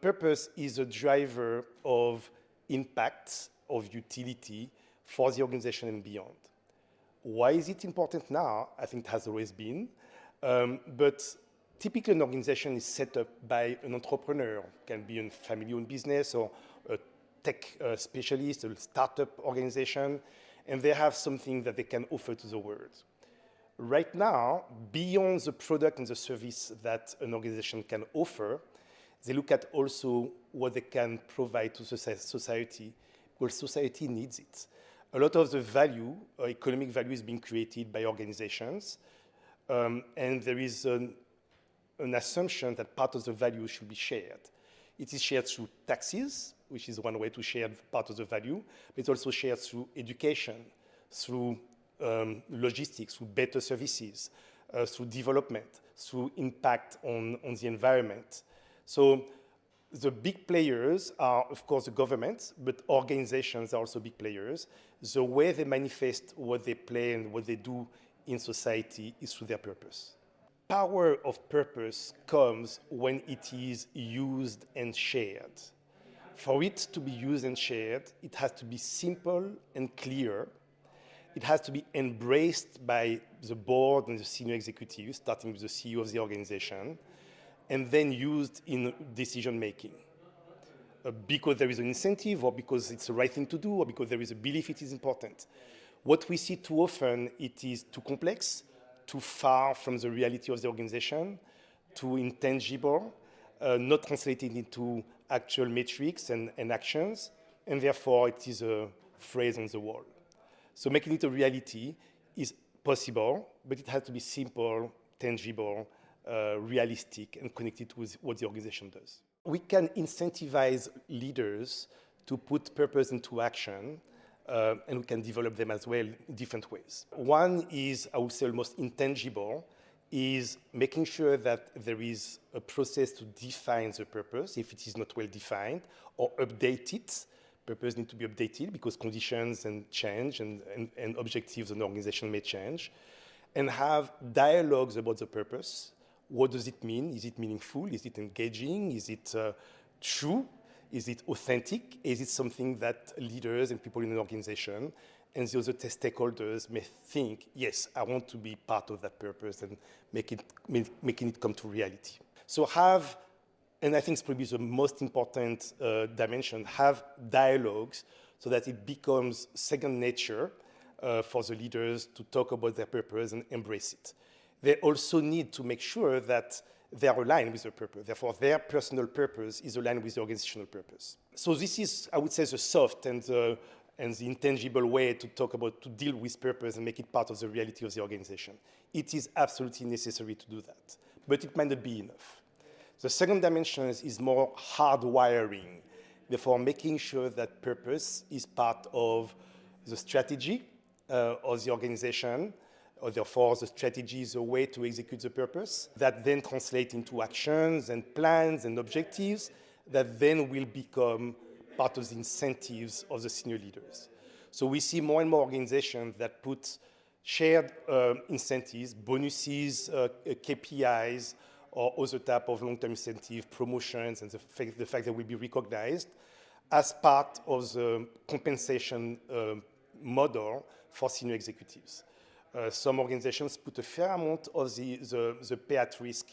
purpose is a driver of impact, of utility for the organization and beyond. Why is it important now? I think it has always been. But typically an organization is set up by an entrepreneur, can be a family-owned business or a tech specialist, a startup organization, and they have something that they can offer to the world. Right now, beyond the product and the service that an organization can offer, they look at also what they can provide to society, because society needs it. A lot of the value, economic value, is being created by organizations, and there is an assumption that part of the value should be shared. It is shared through taxes, which is one way to share part of the value, but it's also shared through education, through logistics, through better services, through development, through impact on the environment. So the big players are, of course, the governments, but organizations are also big players. The way they manifest what they play and what they do in society is through their purpose. Power of purpose comes when it is used and shared. For it to be used and shared, it has to be simple and clear. It has to be embraced by the board and the senior executives, starting with the CEO of the organization, and then used in decision-making. Because there is an incentive, or because it's the right thing to do, or because there is a belief it is important. What we see too often, it is too complex, too far from the reality of the organization, too intangible, not translated into actual metrics and actions, and therefore it is a phrase on the wall. So making it a reality is possible, but it has to be simple, tangible, realistic, and connected with what the organization does. We can incentivize leaders to put purpose into action, and we can develop them as well in different ways. One is, I would say, almost intangible, is making sure that there is a process to define the purpose if it is not well defined, or update it. Purpose needs to be updated because conditions and change and objectives of an organization may change, and have dialogues about the purpose. What does it mean? Is it meaningful? Is it engaging? Is it true? Is it authentic? Is it something that leaders and people in an organization and the other stakeholders may think, yes, I want to be part of that purpose and making it come to reality. So have, and I think it's probably the most important dimension, have dialogues so that it becomes second nature for the leaders to talk about their purpose and embrace it. They also need to make sure that they are aligned with their purpose. Therefore, their personal purpose is aligned with the organizational purpose. So this is, I would say, the soft and the intangible way to talk about, to deal with purpose and make it part of the reality of the organization. It is absolutely necessary to do that, but it might not be enough. The second dimension is more hardwiring, therefore making sure that purpose is part of the strategy of the organization, or therefore the strategy is a way to execute the purpose, that then translate into actions and plans and objectives that then will become part of the incentives of the senior leaders. So we see more and more organizations that put shared incentives, bonuses, KPIs, or other type of long-term incentive, promotions, and the fact that will be recognized as part of the compensation model for senior executives. Some organizations put a fair amount of the pay at risk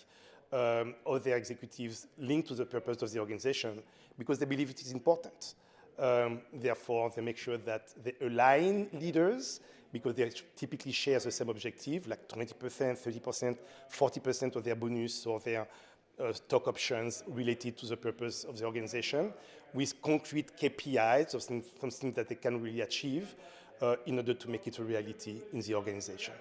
of their executives linked to the purpose of the organization because they believe it is important. Therefore, they make sure that they align leaders because they typically share the same objective, like 20%, 30%, 40% of their bonus or their stock options related to the purpose of the organization, with concrete KPIs of something that they can really achieve in order to make it a reality in the organization.